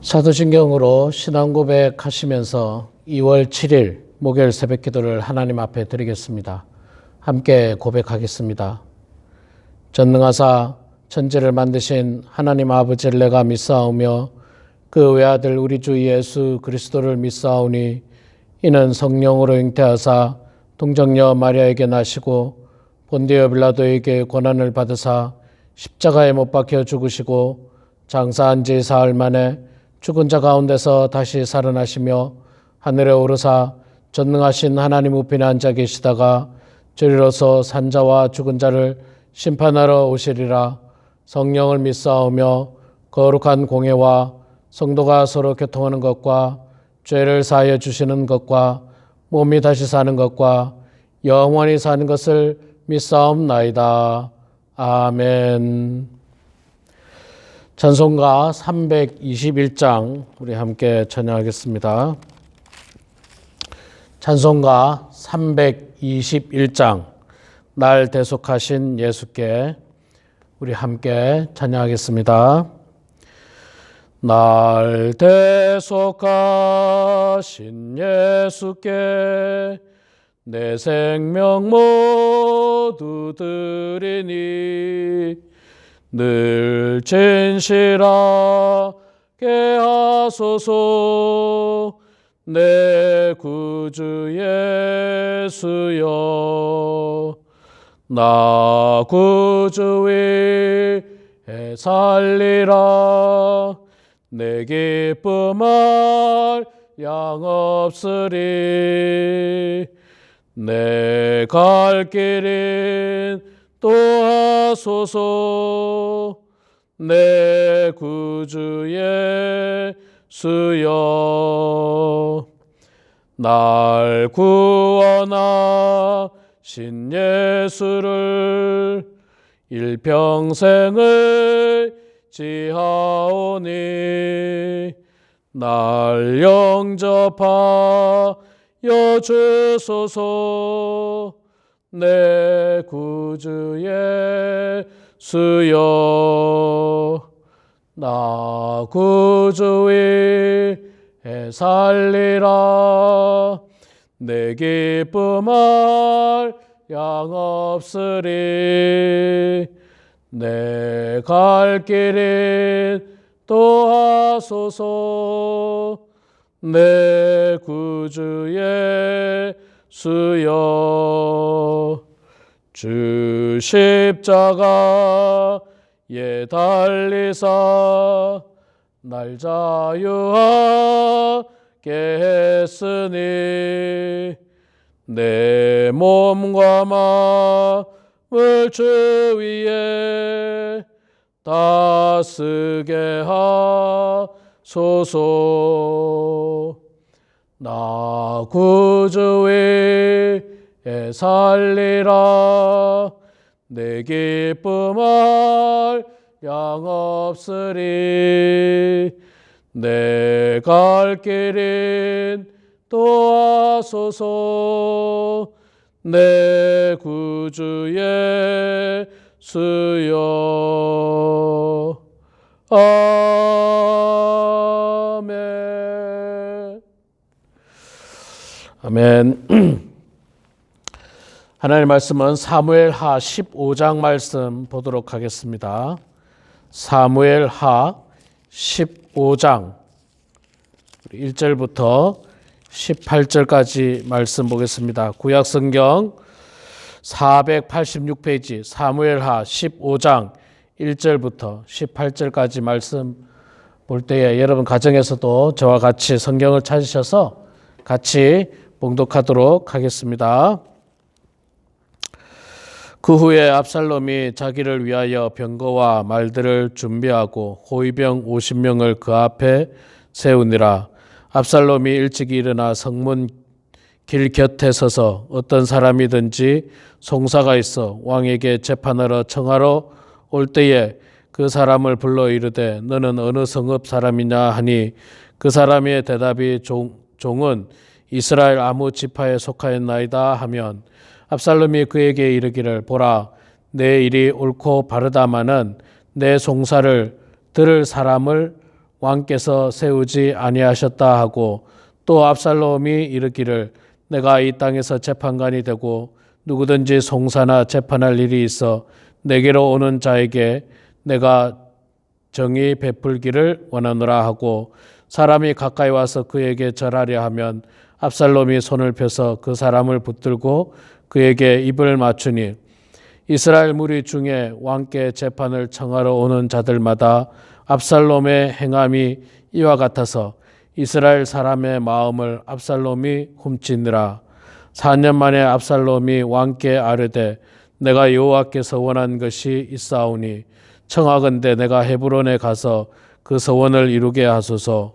사도신경으로 신앙 고백하시면서 2월 7일 목요일 새벽 기도를 하나님 앞에 드리겠습니다. 함께 고백하겠습니다. 전능하사 천지를 만드신 하나님 아버지를 내가 믿사오며 그 외아들 우리 주 예수 그리스도를 믿사오니 이는 성령으로 잉태하사 동정녀 마리아에게 나시고 본디오 빌라도에게 고난을 받으사 십자가에 못 박혀 죽으시고 장사한 지 사흘 만에 죽은 자 가운데서 다시 살아나시며 하늘에 오르사 전능하신 하나님 우편에 앉아 계시다가 저리로서 산자와 죽은 자를 심판하러 오시리라. 성령을 믿사오며 거룩한 공예와 성도가 서로 교통하는 것과 죄를 사하여 주시는 것과 몸이 다시 사는 것과 영원히 사는 것을 믿사옵나이다. 아멘. 찬송가 321장 우리 함께 찬양하겠습니다. 찬송가 321장 날 대속하신 예수께 우리 함께 찬양하겠습니다. 날 대속하신 예수께 내 생명 모두 드리니 늘 진실하게 하소서. 내 구주 예수여 나 구주 위에 살리라. 내 기쁨할 양 없으리. 내 갈 길인 또 하소서. 내 구주 예수여 날 구원하신 예수를 일평생을 지하오니 날 영접하여 주소서. 내 구주 예수여 나 구주 위에 살리라. 내 기쁨할 양 없으리. 내 갈 길인 또 하소서. 내 구주 예수여 주 십자가에 달리사 날 자유하게 했으니 내 몸과 마음을 주 위에 다스게 하소서. 나 구주 위에 살리라. 내 기쁨할 양 없으리. 내 갈 길인 또 하소서. 내 구주 예수여 아멘. 아멘. 하나님의 말씀은 사무엘하 15장 말씀 보도록 하겠습니다. 사무엘하 15장 1절부터 18절까지 말씀 보겠습니다. 구약성경 486페이지 사무엘하 15장 1절부터 18절까지 말씀 볼 때에 여러분 가정에서도 저와 같이 성경을 찾으셔서 같이 봉독하도록 하겠습니다. 그 후에 압살롬이 자기를 위하여 병거와 말들을 준비하고 호위병 50명을 그 앞에 세우니라. 압살롬이 일찍이 일어나 성문 길 곁에 서서 어떤 사람이든지 송사가 있어 왕에게 재판하러 청하러 올 때에 그 사람을 불러 이르되 너는 어느 성읍 사람이냐 하니 그 사람의 대답이 종은 이스라엘 아무 지파에 속하였나이다 하면 압살롬이 그에게 이르기를 보라 내 일이 옳고 바르다마는 내 송사를 들을 사람을 왕께서 세우지 아니하셨다 하고, 또 압살롬이 이르기를 내가 이 땅에서 재판관이 되고 누구든지 송사나 재판할 일이 있어 내게로 오는 자에게 내가 정의 베풀기를 원하노라 하고, 사람이 가까이 와서 그에게 절하려 하면 압살롬이 손을 펴서 그 사람을 붙들고 그에게 입을 맞추니, 이스라엘 무리 중에 왕께 재판을 청하러 오는 자들마다 압살롬의 행함이 이와 같아서 이스라엘 사람의 마음을 압살롬이 훔치느라. 4년 만에 압살롬이 왕께 아뢰되 내가 여호와께서 원한 것이 있사오니 청하건대 내가 헤브론에 가서 그 서원을 이루게 하소서.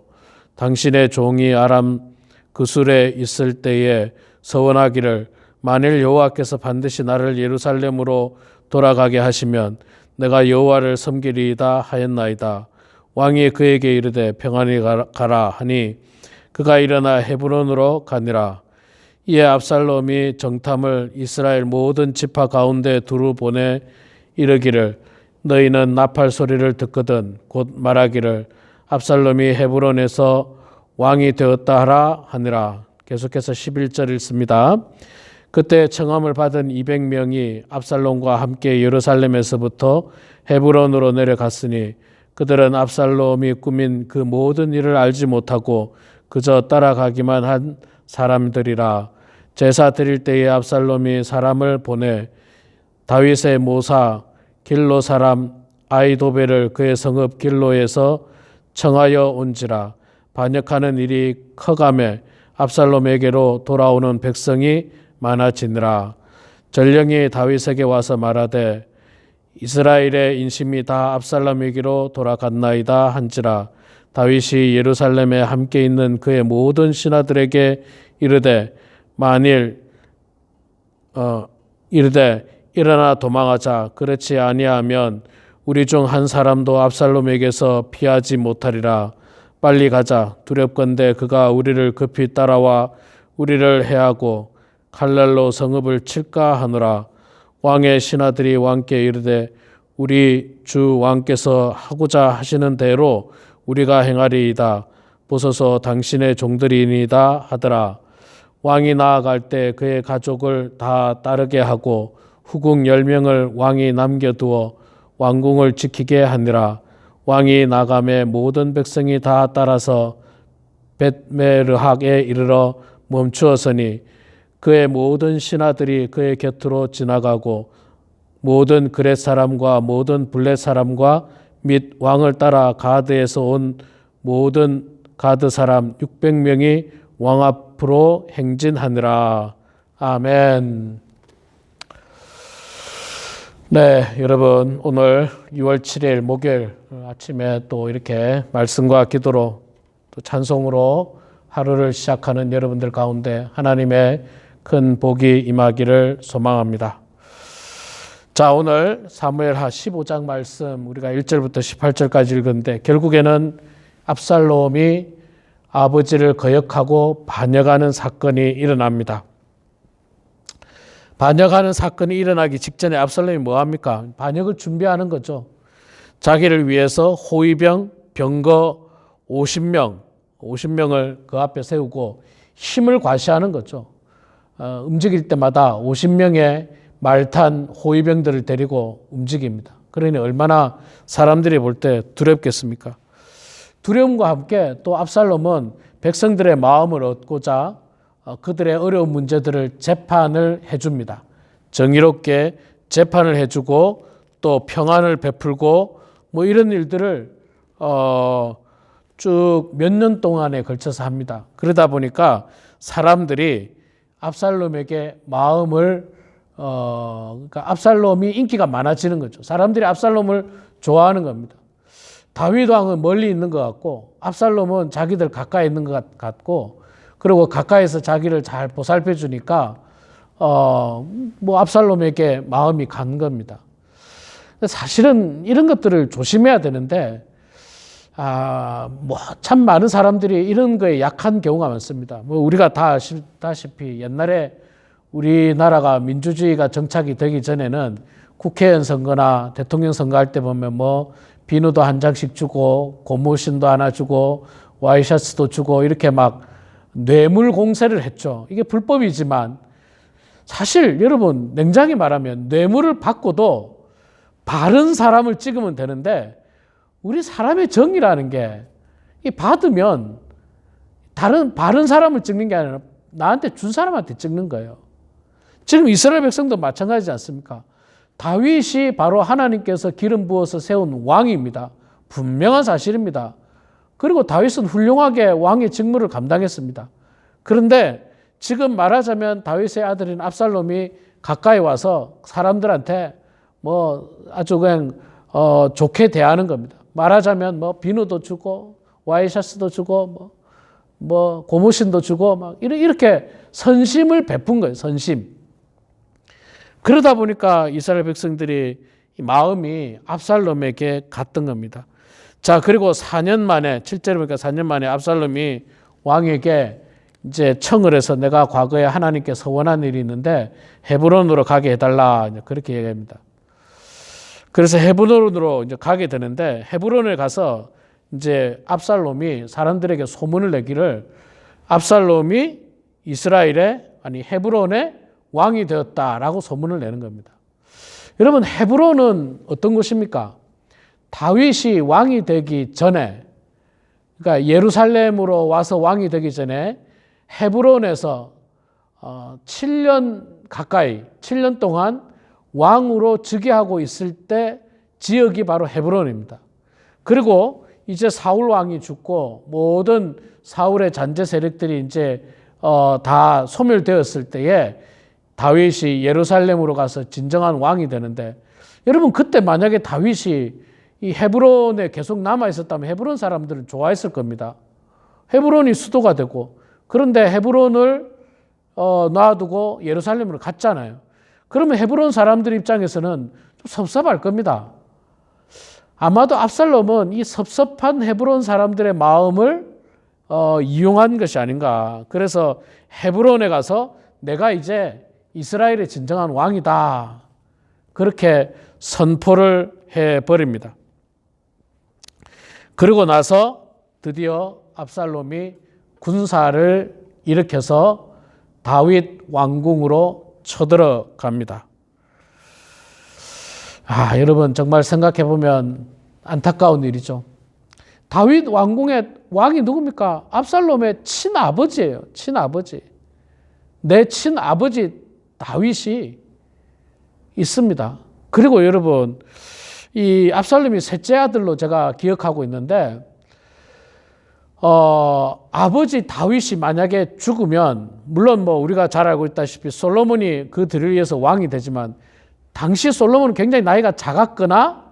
당신의 종이 아람 그술에 있을 때에 서원하기를 만일 여호와께서 반드시 나를 예루살렘으로 돌아가게 하시면 내가 여호와를 섬기리이다 하였나이다. 왕이 그에게 이르되 평안히 가라 하니 그가 일어나 헤브론으로 가니라. 이에 압살롬이 정탐을 이스라엘 모든 지파 가운데 두루 보내 이르기를 너희는 나팔 소리를 듣거든 곧 말하기를 압살롬이 헤브론에서 왕이 되었다 하라 하니라. 계속해서 11절 읽습니다. 그때 청함을 받은 200명이 압살롬과 함께 예루살렘에서부터 헤브론으로 내려갔으니 그들은 압살롬이 꾸민 그 모든 일을 알지 못하고 그저 따라가기만 한 사람들이라. 제사 드릴 때에 압살롬이 사람을 보내 다윗의 모사 길로 사람 아히도벨을 그의 성읍 길로에서 청하여 온지라. 반역하는 일이 커가매 압살롬에게로 돌아오는 백성이 많아지니라. 전령이 다윗에게 와서 말하되 이스라엘의 인심이 다 압살롬에게로 돌아갔나이다 한지라. 다윗이 예루살렘에 함께 있는 그의 모든 신하들에게 이르되 일어나 도망하자. 그렇지 아니하면 우리 중 한 사람도 압살롬에게서 피하지 못하리라. 빨리 가자. 두렵건대 그가 우리를 급히 따라와 우리를 해하고 칼날로 성읍을 칠까 하노라. 왕의 신하들이 왕께 이르되 우리 주 왕께서 하고자 하시는 대로 우리가 행하리이다. 보소서 당신의 종들이니이다 하더라. 왕이 나아갈 때 그의 가족을 다 따르게 하고 후궁 10명을 왕이 남겨두어 왕궁을 지키게 하니라. 왕이 나감에 모든 백성이 다 따라서 벳메르학에 이르러 멈추었으니 그의 모든 신하들이 그의 곁으로 지나가고 모든 그렛 사람과 모든 블렛 사람과 및 왕을 따라 가드에서 온 모든 가드 사람 600명이 왕 앞으로 행진하니라. 아멘. 네, 여러분 오늘 6월 7일 목요일 아침에 또 이렇게 말씀과 기도로 또 찬송으로 하루를 시작하는 여러분들 가운데 하나님의 큰 복이 임하기를 소망합니다. 자, 오늘 사무엘하 15장 말씀 우리가 1절부터 18절까지 읽었는데 결국에는 압살롬이 아버지를 거역하고 반역하는 사건이 일어납니다. 반역하는 사건이 일어나기 직전에 압살롬이 뭐합니까? 반역을 준비하는 거죠. 자기를 위해서 호위병, 병거 50명을 그 앞에 세우고 힘을 과시하는 거죠. 움직일 때마다 50명의 말탄 호위병들을 데리고 움직입니다. 그러니 얼마나 사람들이 볼 때 두렵겠습니까? 두려움과 함께 또 압살롬은 백성들의 마음을 얻고자 그들의 어려운 문제들을 재판을 해줍니다. 정의롭게 재판을 해주고 또 평안을 베풀고 뭐 이런 일들을 쭉 몇 년 동안에 걸쳐서 합니다. 그러다 보니까 사람들이 압살롬에게 마음을 그러니까 압살롬이 인기가 많아지는 거죠. 사람들이 압살롬을 좋아하는 겁니다. 다윗 왕은 멀리 있는 것 같고 압살롬은 자기들 가까이 있는 것 같고 그리고 가까이서 자기를 잘 보살펴 주니까 뭐 압살롬에게 마음이 간 겁니다. 사실은 이런 것들을 조심해야 되는데 뭐 참 많은 사람들이 이런 거에 약한 경우가 많습니다. 뭐 우리가 다 아시다시피 옛날에 우리나라가 민주주의가 정착이 되기 전에는 국회의원 선거나 대통령 선거할 때 보면 뭐 비누도 한 장씩 주고 고무신도 하나 주고 와이셔츠도 주고 이렇게 막 뇌물 공세를 했죠. 이게 불법이지만 사실 여러분 냉정히 말하면 뇌물을 받고도 바른 사람을 찍으면 되는데 우리 사람의 정의라는 게 이 받으면 바른 사람을 찍는 게 아니라 나한테 준 사람한테 찍는 거예요. 지금 이스라엘 백성도 마찬가지지 않습니까? 다윗이 바로 하나님께서 기름 부어서 세운 왕입니다. 분명한 사실입니다. 그리고 다윗은 훌륭하게 왕의 직무를 감당했습니다. 그런데 지금 말하자면 다윗의 아들인 압살롬이 가까이 와서 사람들한테 뭐 아주 그냥 좋게 대하는 겁니다. 말하자면 뭐 비누도 주고 와이셔츠도 주고 뭐 고무신도 주고 막 이렇게 선심을 베푼 거예요. 선심. 그러다 보니까 이스라엘 백성들이 마음이 압살롬에게 갔던 겁니다. 자, 그리고 4년 만에 7절에 보니까 4년 만에 압살롬이 왕에게 이제 청을 해서 내가 과거에 하나님께 서원한 일이 있는데 헤브론으로 가게 해달라 그렇게 얘기합니다. 그래서 헤브론으로 이제 가게 되는데 헤브론에 가서 이제 압살롬이 사람들에게 소문을 내기를 압살롬이 헤브론의 왕이 되었다라고 소문을 내는 겁니다. 여러분 헤브론은 어떤 곳입니까? 다윗이 왕이 되기 전에 그러니까 예루살렘으로 와서 왕이 되기 전에 헤브론에서 7년 동안 왕으로 즉위하고 있을 때 지역이 바로 헤브론입니다. 그리고 이제 사울 왕이 죽고 모든 사울의 잔재 세력들이 이제 다 소멸되었을 때에 다윗이 예루살렘으로 가서 진정한 왕이 되는데 여러분 그때 만약에 다윗이 이 헤브론에 계속 남아 있었다면 헤브론 사람들은 좋아했을 겁니다. 헤브론이 수도가 되고 그런데 헤브론을 놔두고 예루살렘으로 갔잖아요. 그러면 헤브론 사람들 입장에서는 좀 섭섭할 겁니다. 아마도 압살롬은 이 섭섭한 헤브론 사람들의 마음을 이용한 것이 아닌가. 그래서 헤브론에 가서 내가 이제 이스라엘의 진정한 왕이다. 그렇게 선포를 해버립니다. 그리고 나서 드디어 압살롬이 군사를 일으켜서 다윗 왕궁으로 쳐들어갑니다. 여러분 정말 생각해보면 안타까운 일이죠. 다윗 왕궁의 왕이 누굽니까? 압살롬의 친아버지예요. 친아버지. 내 친아버지 다윗이 있습니다. 그리고 여러분 이 압살롬이 셋째 아들로 제가 기억하고 있는데 아버지 다윗이 만약에 죽으면 물론 뭐 우리가 잘 알고 있다시피 솔로몬이 그 들을 위해서 왕이 되지만 당시 솔로몬은 굉장히 나이가 작았거나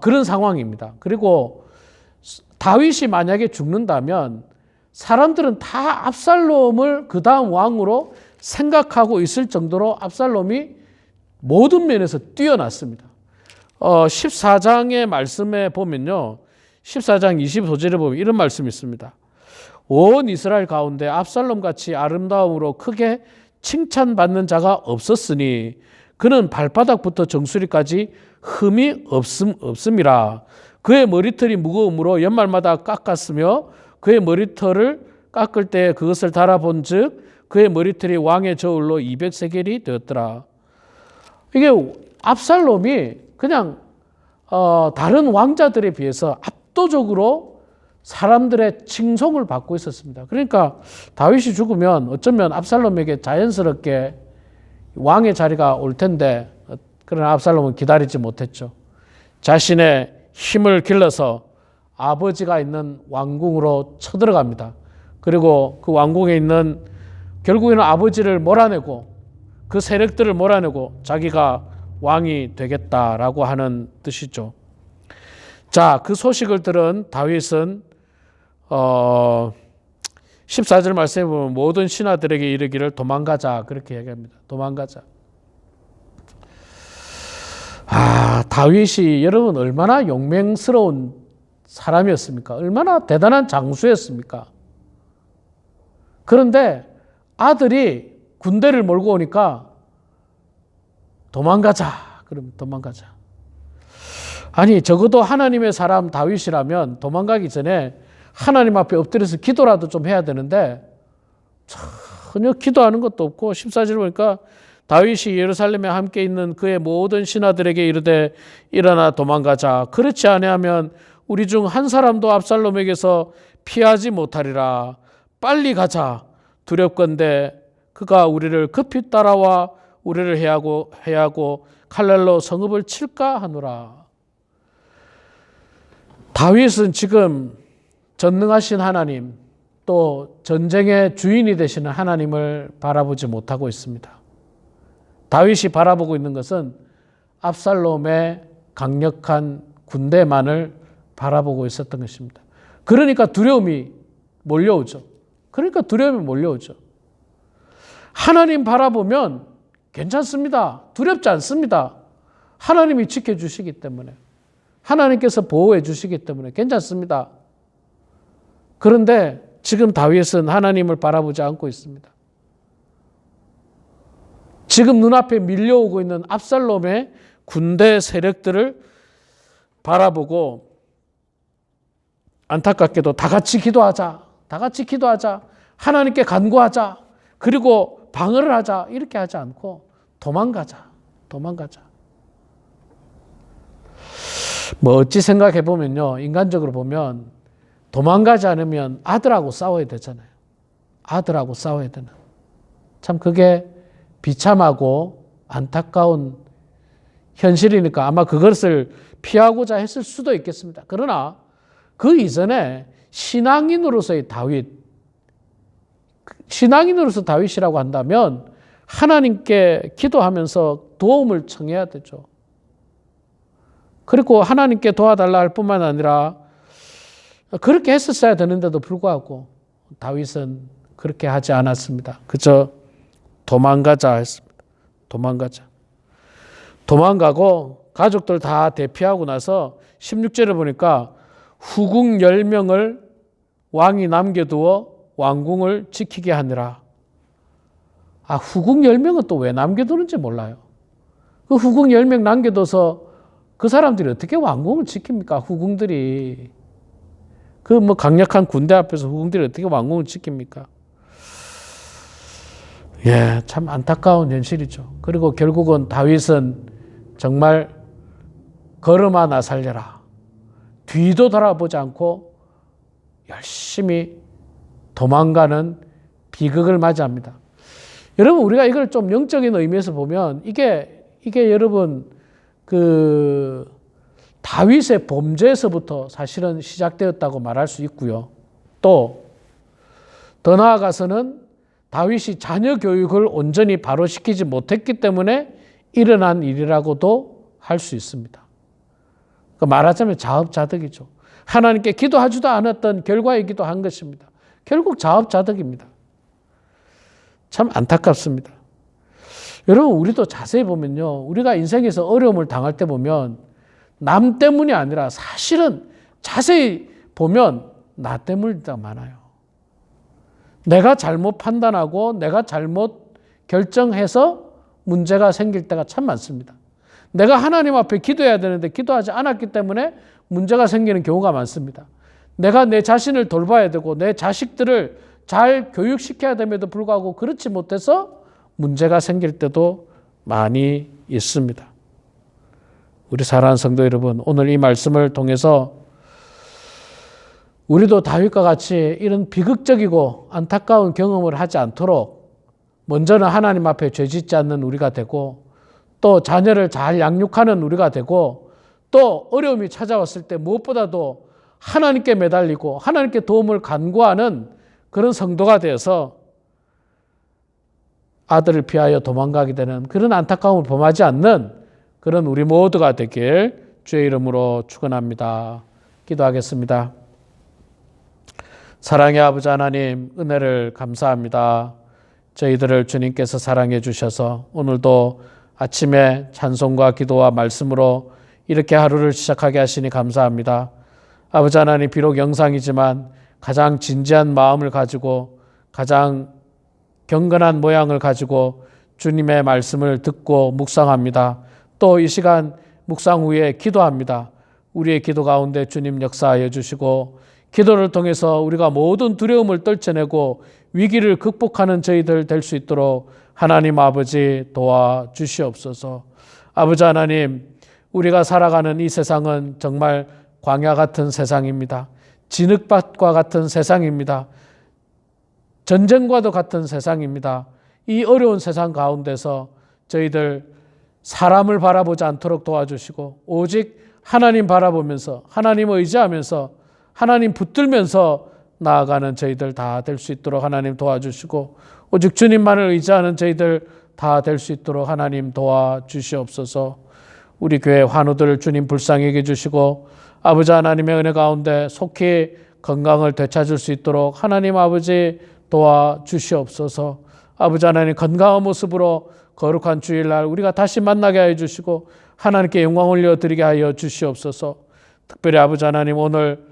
그런 상황입니다. 그리고 다윗이 만약에 죽는다면 사람들은 다 압살롬을 그 다음 왕으로 생각하고 있을 정도로 압살롬이 모든 면에서 뛰어났습니다. 14장의 말씀에 보면요. 14장 25절에 보면 이런 말씀이 있습니다. 온 이스라엘 가운데 압살롬같이 아름다움으로 크게 칭찬받는 자가 없었으니 그는 발바닥부터 정수리까지 흠이 없음이라. 그의 머리털이 무거움으로 연말마다 깎았으며 그의 머리털을 깎을 때 그것을 달아본 즉 그의 머리털이 왕의 저울로 200세겔이 되었더라. 이게 압살롬이 그냥 다른 왕자들에 비해서 압도적으로 사람들의 칭송을 받고 있었습니다. 그러니까 다윗이 죽으면 어쩌면 압살롬에게 자연스럽게 왕의 자리가 올 텐데 그러나 압살롬은 기다리지 못했죠. 자신의 힘을 길러서 아버지가 있는 왕궁으로 쳐들어갑니다. 그리고 그 왕궁에 있는 결국에는 아버지를 몰아내고 그 세력들을 몰아내고 자기가 왕이 되겠다라고 하는 뜻이죠. 자, 그 소식을 들은 다윗은 14절 말씀에 보면 모든 신하들에게 이르기를 도망가자 그렇게 얘기합니다. 도망가자. 다윗이 여러분 얼마나 용맹스러운 사람이었습니까? 얼마나 대단한 장수였습니까? 그런데 아들이 군대를 몰고 오니까 도망가자. 그럼 도망가자. 아니 적어도 하나님의 사람 다윗이라면 도망가기 전에 하나님 앞에 엎드려서 기도라도 좀 해야 되는데 전혀 기도하는 것도 없고 14절 보니까 다윗이 예루살렘에 함께 있는 그의 모든 신하들에게 이르되 일어나 도망가자. 그렇지 아니하면 우리 중 한 사람도 압살롬에게서 피하지 못하리라. 빨리 가자. 두렵건대 그가 우리를 급히 따라와 우리를 해하고 칼날로 성읍을 칠까 하노라. 다윗은 지금 전능하신 하나님 또 전쟁의 주인이 되시는 하나님을 바라보지 못하고 있습니다. 다윗이 바라보고 있는 것은 압살롬의 강력한 군대만을 바라보고 있었던 것입니다. 그러니까 두려움이 몰려오죠. 하나님 바라보면 괜찮습니다. 두렵지 않습니다. 하나님이 지켜주시기 때문에, 하나님께서 보호해 주시기 때문에 괜찮습니다. 그런데 지금 다윗은 하나님을 바라보지 않고 있습니다. 지금 눈앞에 밀려오고 있는 압살롬의 군대 세력들을 바라보고 안타깝게도 다 같이 기도하자. 하나님께 간구하자. 그리고 방어를 하자. 이렇게 하지 않고 도망가자. 뭐 어찌 생각해 보면요. 인간적으로 보면 도망가지 않으면 아들하고 싸워야 되잖아요. 참 그게 비참하고 안타까운 현실이니까 아마 그것을 피하고자 했을 수도 있겠습니다. 그러나 그 이전에 신앙인으로서 다윗이라고 한다면 하나님께 기도하면서 도움을 청해야 되죠. 그리고 하나님께 도와달라 할 뿐만 아니라 그렇게 했었어야 되는데도 불구하고 다윗은 그렇게 하지 않았습니다. 그저 도망가자 했습니다. 도망가고 가족들 다 대피하고 나서 16절에 보니까 후궁 10명을 왕이 남겨두어 왕궁을 지키게 하느라. 후궁 10명은 또 왜 남겨두는지 몰라요. 그 후궁 10명 남겨둬서 그 사람들이 어떻게 왕궁을 지킵니까? 후궁들이. 그 강력한 군대 앞에서 후궁들이 어떻게 왕궁을 지킵니까? 예, 참 안타까운 현실이죠. 그리고 결국은 다윗은 정말 걸음 하나 살려라. 뒤도 돌아보지 않고 열심히 도망가는 비극을 맞이합니다. 여러분, 우리가 이걸 좀 영적인 의미에서 보면 이게 여러분 그 다윗의 범죄에서부터 사실은 시작되었다고 말할 수 있고요. 또 더 나아가서는 다윗이 자녀 교육을 온전히 바로 시키지 못했기 때문에 일어난 일이라고도 할 수 있습니다. 말하자면 자업자득이죠. 하나님께 기도하지도 않았던 결과이기도 한 것입니다. 결국 자업자득입니다. 참 안타깝습니다. 여러분, 우리도 자세히 보면요. 우리가 인생에서 어려움을 당할 때 보면 남 때문이 아니라 사실은 자세히 보면 나 때문이 더 많아요. 내가 잘못 판단하고 내가 잘못 결정해서 문제가 생길 때가 참 많습니다. 내가 하나님 앞에 기도해야 되는데 기도하지 않았기 때문에 문제가 생기는 경우가 많습니다. 내가 내 자신을 돌봐야 되고 내 자식들을 잘 교육시켜야 됨에도 불구하고 그렇지 못해서 문제가 생길 때도 많이 있습니다. 우리 사랑하는 성도 여러분, 오늘 이 말씀을 통해서 우리도 다윗과 같이 이런 비극적이고 안타까운 경험을 하지 않도록 먼저는 하나님 앞에 죄짓지 않는 우리가 되고 또 자녀를 잘 양육하는 우리가 되고 또 어려움이 찾아왔을 때 무엇보다도 하나님께 매달리고 하나님께 도움을 간구하는 그런 성도가 되어서 아들을 피하여 도망가게 되는 그런 안타까움을 범하지 않는 그런 우리 모두가 되길 주의 이름으로 축원합니다. 기도하겠습니다. 사랑의 아버지 하나님, 은혜를 감사합니다. 저희들을 주님께서 사랑해 주셔서 오늘도 아침에 찬송과 기도와 말씀으로 이렇게 하루를 시작하게 하시니 감사합니다. 아버지 하나님, 비록 영상이지만 가장 진지한 마음을 가지고 가장 경건한 모양을 가지고 주님의 말씀을 듣고 묵상합니다. 또 이 시간 묵상 후에 기도합니다. 우리의 기도 가운데 주님 역사하여 주시고 기도를 통해서 우리가 모든 두려움을 떨쳐내고 위기를 극복하는 저희들 될 수 있도록 하나님 아버지 도와주시옵소서. 아버지 하나님, 우리가 살아가는 이 세상은 정말 광야 같은 세상입니다. 진흙밭과 같은 세상입니다. 전쟁과도 같은 세상입니다. 이 어려운 세상 가운데서 저희들 사람을 바라보지 않도록 도와주시고 오직 하나님 바라보면서 하나님 의지하면서 하나님 붙들면서 나아가는 저희들 다 될 수 있도록 하나님 도와주시고 오직 주님만을 의지하는 저희들 다 될 수 있도록 하나님 도와주시옵소서. 우리 교회 환우들 주님 불쌍히 여겨주시고 아버지 하나님의 은혜 가운데 속히 건강을 되찾을 수 있도록 하나님 아버지 도와주시옵소서. 아버지 하나님 건강한 모습으로 거룩한 주일날 우리가 다시 만나게 하여 주시고 하나님께 영광 올려드리게 하여 주시옵소서. 특별히 아버지 하나님 오늘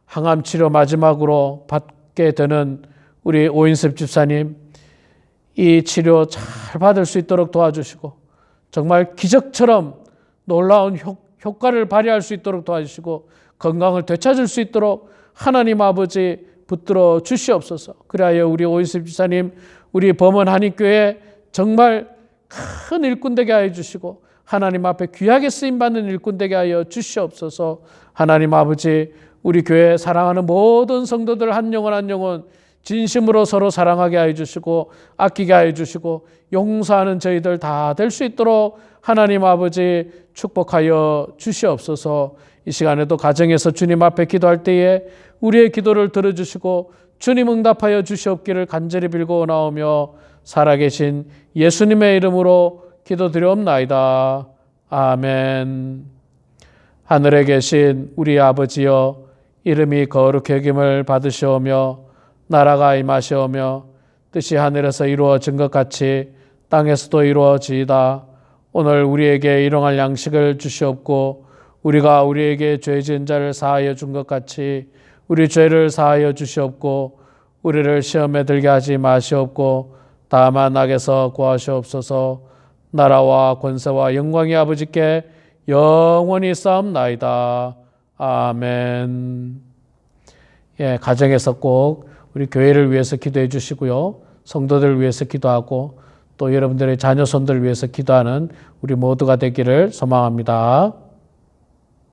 항암치료 마지막으로 받게 되는 우리 오인섭 집사님 이 치료 잘 받을 수 있도록 도와주시고 정말 기적처럼 놀라운 효과를 발휘할 수 있도록 도와주시고 건강을 되찾을 수 있도록 하나님 아버지 붙들어 주시옵소서. 그리하여 우리 오인섭 집사님 우리 범원 한인교회 정말 큰 일꾼 되게 하여 주시고 하나님 앞에 귀하게 쓰임받는 일꾼 되게 하여 주시옵소서. 하나님 아버지 우리 교회 사랑하는 모든 성도들 한 영혼 한 영혼 진심으로 서로 사랑하게 하여 주시고 아끼게 하여 주시고 용서하는 저희들 다 될 수 있도록 하나님 아버지 축복하여 주시옵소서. 이 시간에도 가정에서 주님 앞에 기도할 때에 우리의 기도를 들어주시고 주님 응답하여 주시옵기를 간절히 빌고 나오며 살아계신 예수님의 이름으로 기도드리옵나이다. 아멘. 하늘에 계신 우리 아버지여 이름이 거룩히 여김을 받으시오며 나라가 임하시오며 뜻이 하늘에서 이루어진 것 같이 땅에서도 이루어지이다. 오늘 우리에게 일용할 양식을 주시옵고 우리가 우리에게 죄 지은 자를 사하여 준 것 같이 우리 죄를 사하여 주시옵고 우리를 시험에 들게 하지 마시옵고 다만 악에서 구하시옵소서. 나라와 권세와 영광이 아버지께 영원히 쌓옵나이다. 아멘. 예, 가정에서 꼭 우리 교회를 위해서 기도해 주시고요. 성도들을 위해서 기도하고 또 여러분들의 자녀 손들을 위해서 기도하는 우리 모두가 되기를 소망합니다.